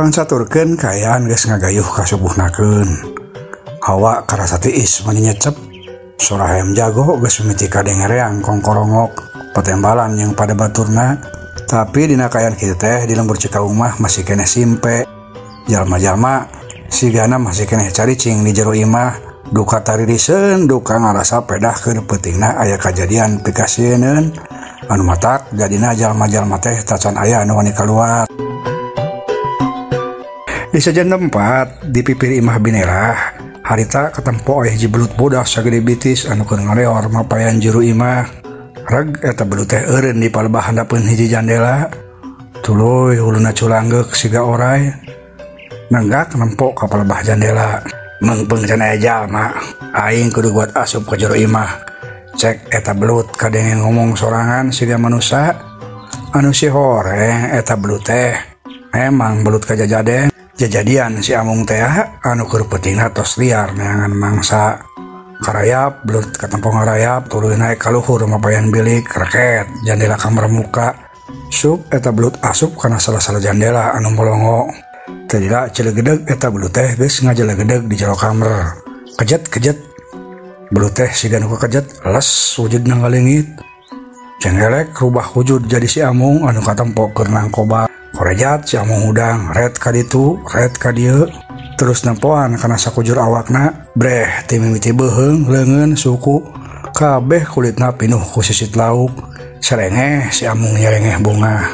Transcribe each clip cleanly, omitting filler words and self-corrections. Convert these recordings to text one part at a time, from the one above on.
Pancaturkeun kaayaan geus ngagayuh kasubuhnakeun. Hawa karasa tiis mani nyecep. Sora hayam jago geus mimiti kadengereang kongkorongok patembalan yang pada baturna. Tapi dina kaayaan kitu teh di lembur Cikaung mah masih keneh simpe. Jalma-jalma sigana masih keneh caricing di jero imah. Duka taririseun, duka ngarasa pedah keur peutingna aya kajadian pikasieun. Anu matak jadina jalma-jalma teh tacan aya anu wani kaluar. Di sajen tempat di pipir imah binerah, harita katempo aya hiji belut bodas sagede bitis anu keur ngaleor mapayan juru imah. Reg eta belut teh eureun di palebah handapeun hiji jandela. Tuluy huluna culanggeuk siga oray. Nenggak nempo ka palebah jandela. Mengpeung can aya jalma, aing kudu buat asup ka jero imah. Cek eta belut kadenge ngomong sorangan siga manusia. Anu si horeng eta belut teh memang belut kajajaden. Jajadian si Amung teh anu keur peutingna tos liar neangan mangsa. Karayap belut katempo ngarayap tuluy naik ka luhur mapayan bilik reket jandela kamar muka. Sup eta belut asup kana salah-salah jandela anu molongo. Tadila celegedeg eta belut teh geus ngajelegedeg di jero kamar. Kejet belut teh siga nu kejet les wujudna ngaleungit. Cengelek rubah wujud jadi si Amung anu katempo keur nangkoba. Korejat si Amung udang red ka ditu red ka dieu terus nempoan kana sakujur awakna breh ti mimiti beuheung leungeun suku kabeh kulitna pinuh ku sisit lauk. Serengeh si Amung nyerengeh bunga.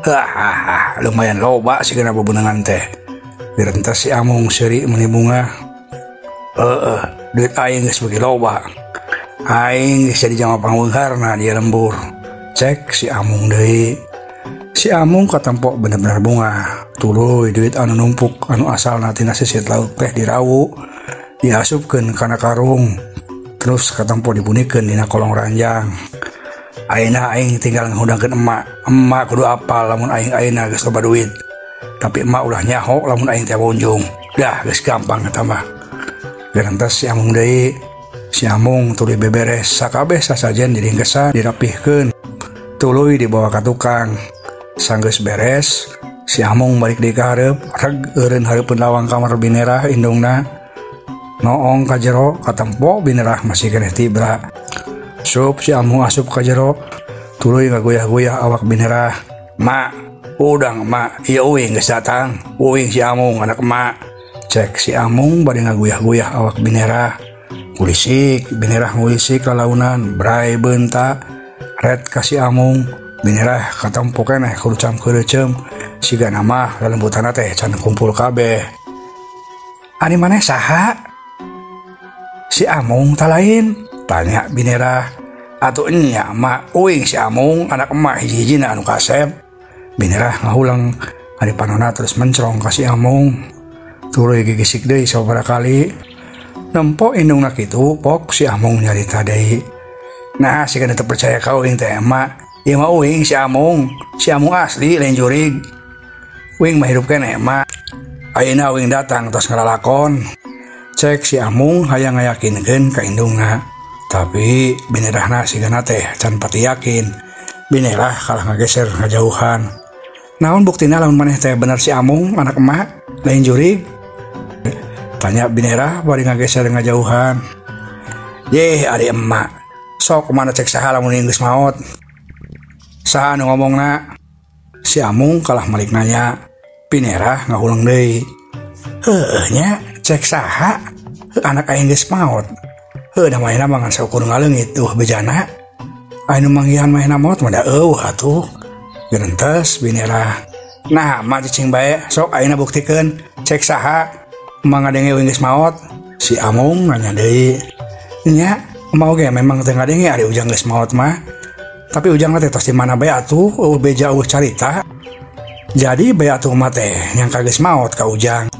Hahaha, lumayan loba sigana bebeunangan teh. Direntas si Amung seuri meuni bunga. Duit aing geus beuki loba. Aing geus jadi jama pangweungharna di lembur. Cek si Amung deui. Si Amung katempo bener-bener bunga. Tuluy duit anu numpuk anu asalna tina sisit lauk teh dirawu, diasupkeun kana karung. Terus katempo dibunikeun dina kolong ranjang. Ayeuna aing tinggal ngahudangkeun emak kudu apal lamun aing ayeuna geus loba duit. Tapi emak ulah nyaho lamun aing teh bonjong. Dah geus gampang eta mah. Gerantos si Amung deui. Si Amung tuluy beberes sakabeh sasajen diringkesan dirapihkeun. Tuluy dibawa ka tukang. Sanggeus beres, si Amung balik deui ka hareup, reg eureun hareupeun lawang kamar binerah indungna. Noong ka jero katempo binerah masih keneh tibra. Sup si Amung asup ka jero, tuluy ngagoyah-goyah awak binerah. "Mak, udang mak, ieu uing geus datang. Uing si Amung anak emak." Cek si Amung bade ngagoyah-goyah awak binerah. Kulisik, binerah ngulisik lalaunan, bray beunta. Red ka si Amung, binerah katempo keneh kurucam keureusem. Sigana mah lalembutana teh can kumpul kabeh. "Ari maneh saha?" Si Amung tah lain. Tanya binerah. "Atuh nya mak, uing si Amung anak emak hiji-hijina anu kasep." Binerah ngahulang hadipanana terus mencrong ka si Amung. Tuluy gigisik deui sababaraha kali. Nempo indungna kitu pok si Amung nyarita deui. "Nah, sigana teu percaya ka uing teh emak. Ieu mah uing si Amung asli lain jurig. Uing mah hidup keneh emak. Ayeuna uing datang tos ngalalakon." Cek si Amung hayang ngayakinkeun ka indungna. Tapi binerahna sigana teh can pati yakin. Binerah kalah ngageser ngajauhan. "Naon buktina lamun maneh teh bener si Amung anak emak lain jurig?" Tanya binerah bari ngageser ngajauhan. "Yeh ari emak, sok kumaha cek saha lamun geus maot. Saha anu ngomongna?" Si Amung kalah malik nanya. Binerah ngahulang deui. "Heueuh nya, cek saha? Anak aing geus maot. Da mahena mangan saukur ngaleungit bejana. Anu manggihan mahena maot mah da eueuh atuh." Gerentos binerah. "Nah, mah cicing bae, sok ayeuna buktikeun. Cek saha mangadenge uing geus maot?" Si Amung nanya deui. "Nya, mau ge memang teu ngadenge ari ujang geus maot mah. Tapi ujang teh tos di mana bae atuh, beja carita. Jadi bae atuh mah teh nyangka geus maot ka ujang.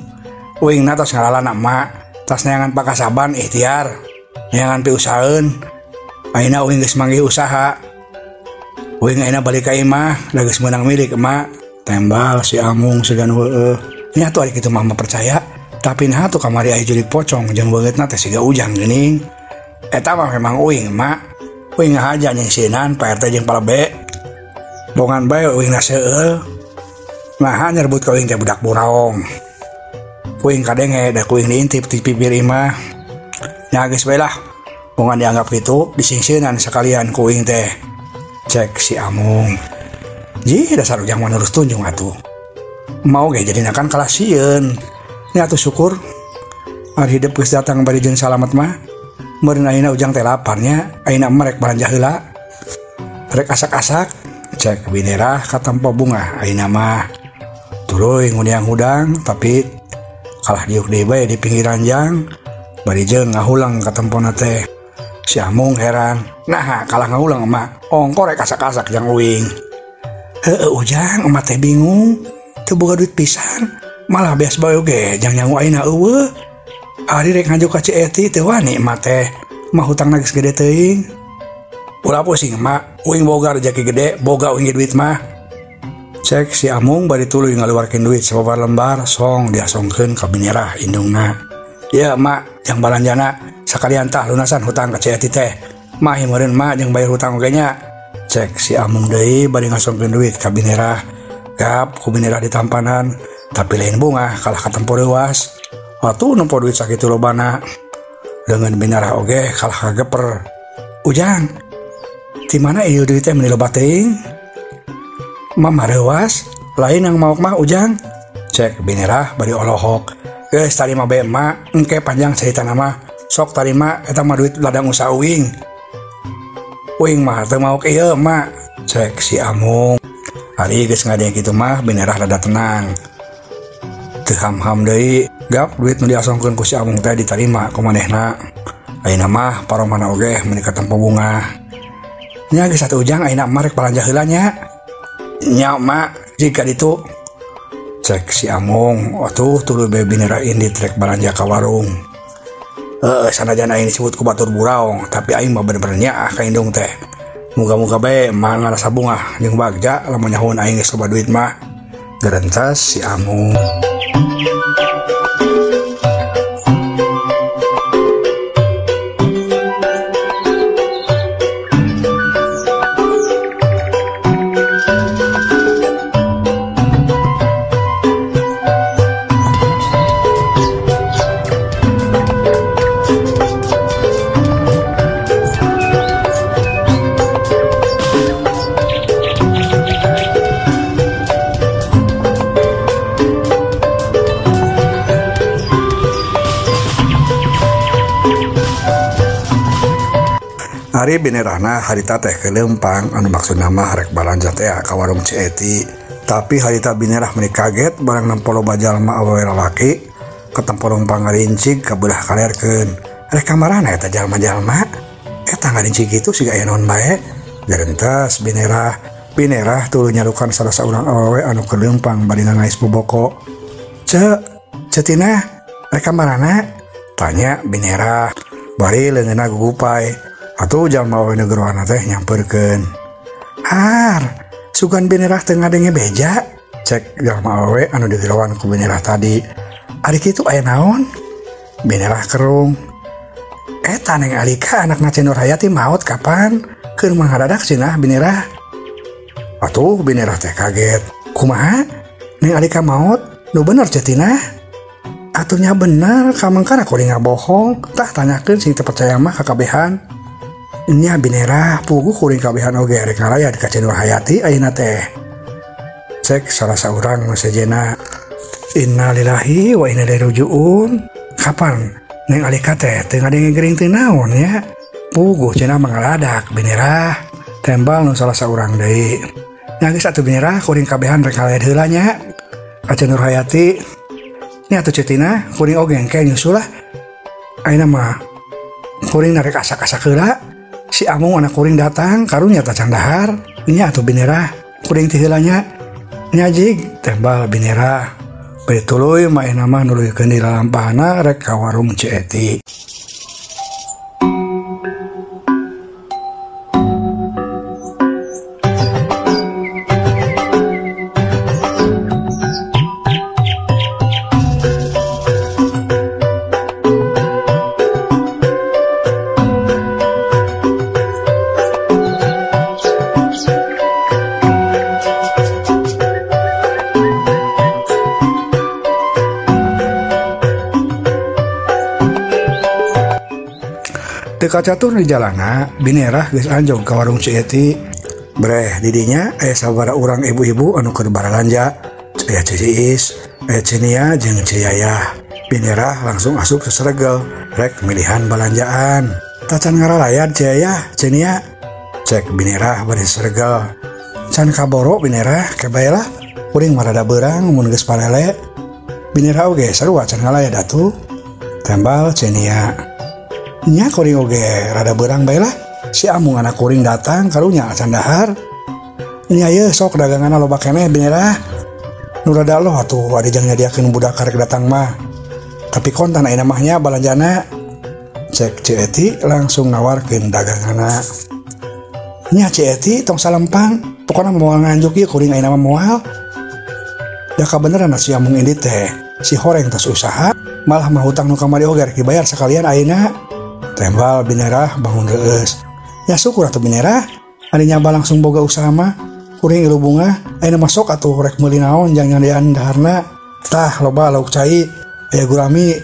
Uingna tos ngalalana emak, tos neangan pakasaban ikhtiar. Neangan piusaheun. Ayeuna uing geus manggih usaha. Uing ayeuna balik ka imah, da geus meunang milik emak." Tembal si Amung segan heueuh. Nya atuh ari kitu mah percaya. Tapi nah atuh kamari aya jurig pocong jeung beungeutna teh siga ujang geuning. Eta mah memang uing emak. Uing ngahaja nyingsinan PRT jeung Palebe. Bongan bae uing na seueul. Nah nyerbut kuing teh budak buraong. Kuing kadenge da kuing diintip ti pipir imah. Nya geus bae lah. Mungan dianggap kitu disingseunan sekalian kuing teh. Cek si Amung. Ji dasar ujang manurus tunjung atuh. Mau ge jadi nakan kalah sieun. Nya atuh syukur. Ari hidup geus datang bari jeung salamet mah. Meureun ayeuna ujang teh laparnya, ayeuna merek balanja heula. Rek asak-asak, cek binerah katampo bunga ayeuna mah. Tuluy ngudiang hudang tapi kalah diuk deui bae di pinggir ranjang. Bari jeung ngahulang katempona teh. Si Amung heran. Nah, kalah ngahulang emak. Ongko rek asak-asak jang uing. Heueuh ujang, emak teh bingung. Teu boga duit pisan. Malah beas bae oge jang nyangu ayeuna eueuh. Ari rek ngaju ka Cieti teu wani emak teh. Mah hutangna geus gede teuing. Ulah pusing emak, uing boga rezeki gede, boga uing duit mah. Cek si Amung bari tuluy ngaluarkeun duit sababar lembar song diasongkeun ka binerah indungna. Ya emak, yang balanjana sakalian tah lunasan hutang ka Cieti teh. Mah meureun emak jeung bayar hutang oge nya. Cek si Amung deui bari ngasongkeun duit ka binerah. Gap ku binerah ditampanan, tapi lain bunga kalah katempo leuwas. Waktu nempo duit sakitu lobana. Dengan binerah oge kalah kageper. Ujang, di mana ieu duit teh meuni loba teuing? Mama leuwas, lain yang maok mah ujang. Cek binerah bari olohok. Geus tarima bae emak, engke panjang caritana mah. Sok tarima eta mah duit ladang usaha uing. Uing mah teu maok ieu emak. Cek si Amung. Ari geus ngadeng kitu mah binerah rada tenang. Teu ham-ham deui. Gap duit nu diasongkeun ku si Amung teh ditarima ku manehna. Ayeuna mah paromana oge meuni katempo bunga. Nya geus atuh ujang ayeuna mah rek balanja heula nya. Nya mak jika ditu. Cek si Amung, atuh tuluy bae binerah indit rek balanja ka warung. Sanajan aing disebut ku batur buraong, tapi aing mah bener-bener nyaah ka indung teh. Muga-muga bae mah ngarasa bunga jeung bagja lamun nyahoun aing geus loba duit mah. Gerentas si Amung. Ari binerahna harita teh kelempang anu maksudna mah rek balanja teh ka warung Cieti. Tapi harita binerah meuni kaget barang nempo loba jalma awewe lalaki katempo lempang ngarincig ka beulah kalerkeun. Rek kamarana eta jalma-jalma? Eta ngarincig kitu siga aya naon bae. Garentas binerah tuluy nyalukan salah saurang awewe anu kelempang bari ngangais boboko. Cetina, rek kamarana? Tanya binerah. Bari leungeunna gugupay. Atuh jalma awewe negeroana teh nyamperkeun. Har, sugan binerah teu ngadenge beja. Cek jalma awewe anu digeroan ku binerah tadi. Ari kitu aya naon? Binerah kerung. Eta Neng Alika anakna Cai Nurhayati maot kapan? Keur mangadadak cenah binerah. Atuh binerah teh kaget. Kumaha? Neng Alika maot? Nu bener cetina? Atuhnya bener, kamangkana kuring ngabohong. Tah tanyakeun sing teu percaya mah kakabehan. Nya binerah puguh kuring kabehan oge rek ngaraya di Cai Nurhayati ayeuna teh. Cek salah saurang nu sejena. Innalillahi wa inna ilaihi raji'un. Kapan Neng Alika teh teu ngadenge gering teu naon ya? Puguh cenah mangaladak binerah. Tembal nu salah saurang deui. Nya geus atuh binerah kuring kabehan rek ngalayan heula nya. Cai Nurhayati. Nya atuh cetina kuring oge engke nyusul lah. Ayeuna mah kuring narek asak-asak heula. Si Amung anak kuring datang karunya tacang dahar. Nya atuh binerah kuring teh heula nya. Nya jig tembal binerah. Bari tuluy maena mah nuluykeun di lalampahna rek ka warung Cieti. Teka catur di jalana binerah geus anjog ka warung Cieti. Breh didinya aya sabaraha urang ibu-ibu anu keur baralanja. Aya Ciis, aya Cinia jeung Ciyayah. Binerah langsung asup sesregel rek milihan balanjaan. Tacan ngaralayad Ciyayah, Cinia. Cek binerah bari sesregel. Can kaboro binerah kebae lah. Kuring marada beurang mun geus palele. Binerah oge sarua can ngalayad atuh. Tembal Cinia. Nya kuring oge rada beurang bae lah. Si Amung anak kuring datang karunya acan dahar. Nya ye sok daganganna loba keneh binerah. Nu rada aloh atuh adijang nyadiakeun budak karek datang mah. Tapi kontan ayeuna mahnya balanjana. Cek Cieti langsung nawarkeun daganganna. Nya Cieti tong salempang. Pokona moal nganjuk ieu kuring ayeuna mah moal. Da kabeneran si Amung indit teh. Si horeng tos usaha malah mah hutang nu kamari oge rek dibayar sakalian ayeuna. Tembal binerah bangun reueus. Ya syukur atuh binerah, ari nyaba langsung boga usaha mah. Kuring ilu bunga, ayeuna mah sok atuh rek meuli naon jang nyadian daharna. Tah loba lauk cai, aya gurami,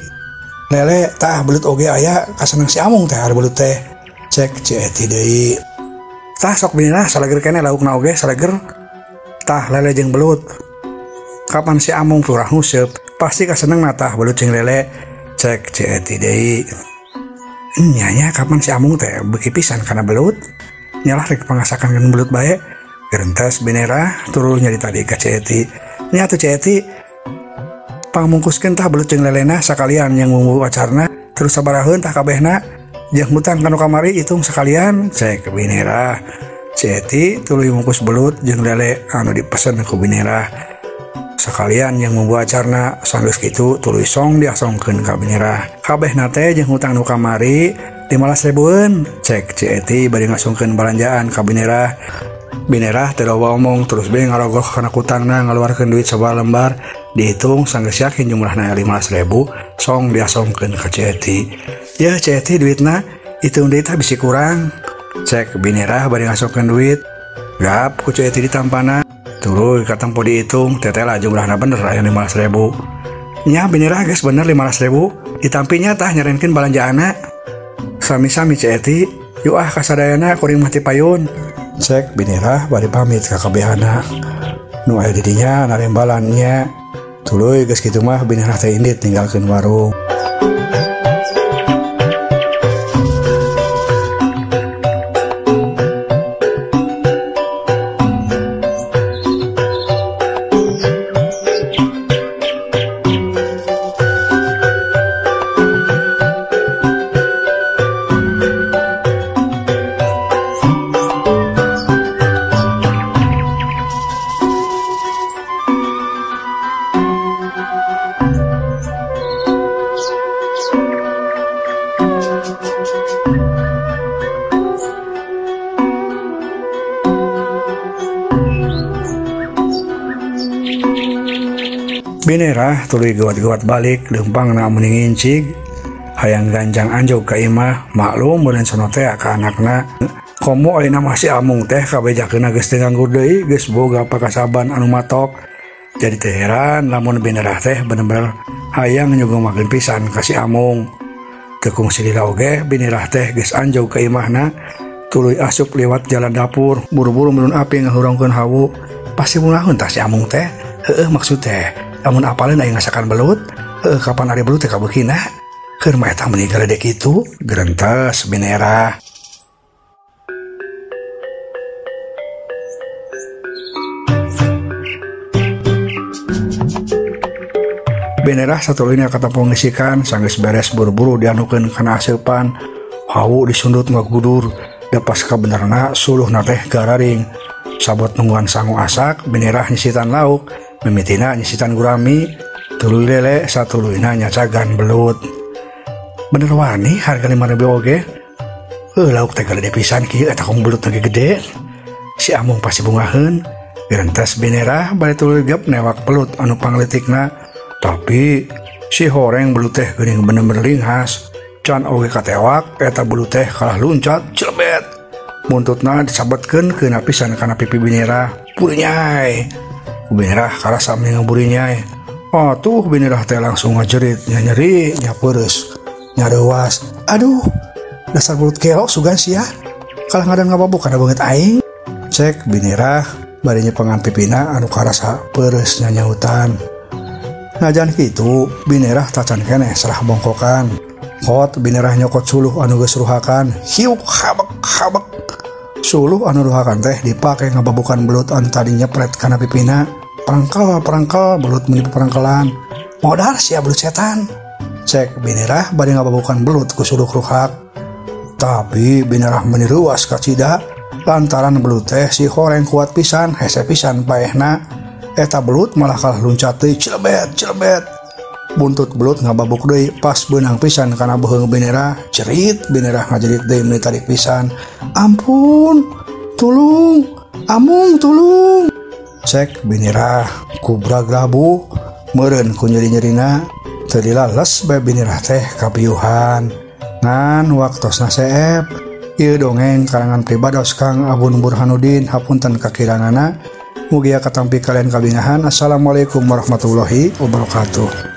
lele, tah belut oge aya kaseneng si Amung teh ari belut teh. Cek Cieti deui. Tah sok binerah salager keneh laukna oge salager. Tah lele jeung belut. Kapan si Amung turah nguseup, pasti kaseneng tah belut jeung lele. Cek Cieti deui. Nyanya kapan si Amung teh beuki pisan kana belut. Nyalah rek pangasakan kan belut bae. Gerentas binerah tuluy nyarita deui ka Cieti. Nya atuh Cieti pangmungkuskeun tah belut jeung lelena sakalian yang mumbu acarna. Terus sabaraheun tah kabehna jeung hutang kanu kamari hitung sakalian. Cek binerah. Cieti tuluy mungkus belut jeung lele anu dipesen ku binerah. Sakalian yang membuat acarna sanggeus kitu tuluy song diasongkeun ka binerah. Kabehna teh jeung hutang nu kamari 15.000-eun. Cek Cieti bari ngasongkeun balanjaan ka binerah. Binerah teh loba omong terus bae ngarogoh kana kutangna ngaluarkeun duit sabaraha lembar. Dihitung sanggeus yakin jumlahna 15.000 song diasongkeun ka Cieti. Ya Cieti duitna hitung deui tah bisi kurang. Cek binerah bari ngasongkeun duit. Gap ku Cieti ditampana. Tuluy katang po dihitung, tetela jumlahna bener aya 15.000. Nya binerah geus bener 15.000, ditampinya tah nyarenkeun balanjaanna. Sami-sami Cieti, yuk kasadayana kuring mah ti payun. Cek binerah bari pamit ka kabehana. Nu aya di dinya narembalan nya. Tuluy geus kitu mah binerah teh indit ninggalkeun warung. Binerah tuluy gawat-gawat balik leumpangna mun ngincig hayang ganjang anjog ka imah. Maklum meureun sono teh ka anakna. Komo ayeuna mah si Amung teh kabejakeunna geus teu nganggur deui, geus boga pakasaban anu matok. Jadi teh heran lamun binerah teh bener-bener hayang nyugumakeun pisan ka si Amung. Teu kungsi lila oge binerah teh geus anjog ka imahna. Tuluy asup liwat jalan dapur, buru-buru melun api ngahurongkeun hawu. Pasti munaheun tah si Amung teh. Heueuh maksud teh lamun apaleun aya ngasakan belut, kapan ari belut teh kabeukina? Keur mah eta meuni galedek kitu, gerentas binerah. Binerah satuluyna katampo ngisikan sanggeus beres buru-buru dianukeun kana aseupan. Hawu disundut ngagudur, da pas kabenerna suluhna teh gararing. Sabot nungguan sangu asak, binerah nyisitan lauk. Mimitina nyisitan gurami, tuluy lele satuluyna nyacagan belut. Bener wani harga 5.000 oge. Lauk teh gede pisan kieu eta kong belut lagi gede. Si Amung pasti bungaheun. Gerentas binerah bari tuluy gep newak belut anu pangleutikna. Tapi si horeng belut teh geuning bener-bener linghas. Can oge katewak eta belut teh kalah luncat celebet. Muntutna disabetkeun keuna pisan kana pipi binerah. Purinyai. Binerah karasa ngaburinya. Tuh binerah teh langsung ngajerit, nyeri, nyapeureus, nyarewas. Aduh, dasar belut kelo sugan sia kalah ngadan ngababuk kada banget aing cek binirah barinya pengampi pina anu karasa peres nyanyautan najan kitu binirah tacan keneh serah bongkokan kot binirah nyokot suluh anu geus ruhakan hiuk habek suluh anu ruhakan teh dipake ngababukan belut anu tadi nyepret kana pipina perangkel belut menipu perangkelan modal sia belut setan cek binirah bari ngababukan belut ku suluh ruhak tapi binirah meniruas kacida lantaran belut teh si horeng kuat pisan hese pisan paehna eta belut malah kalah luncat deui cilebet buntut belut ngababuk deui pas beunang pisan kana beheung binirah cerit binirah ngajerit deui meuli tarik pisan ampun tulung amung tulung cek binirah ku bragrabu meureun ku nyeri-nyerina teu dilales bae binirah teh kapiuhan ngan waktosna seep. Ieu dongeng karangan pribados Kang Abun Burhanuddin hapunten kakirangana mugia katampi kalian kabingahan. Assalamualaikum warahmatullahi wabarakatuh.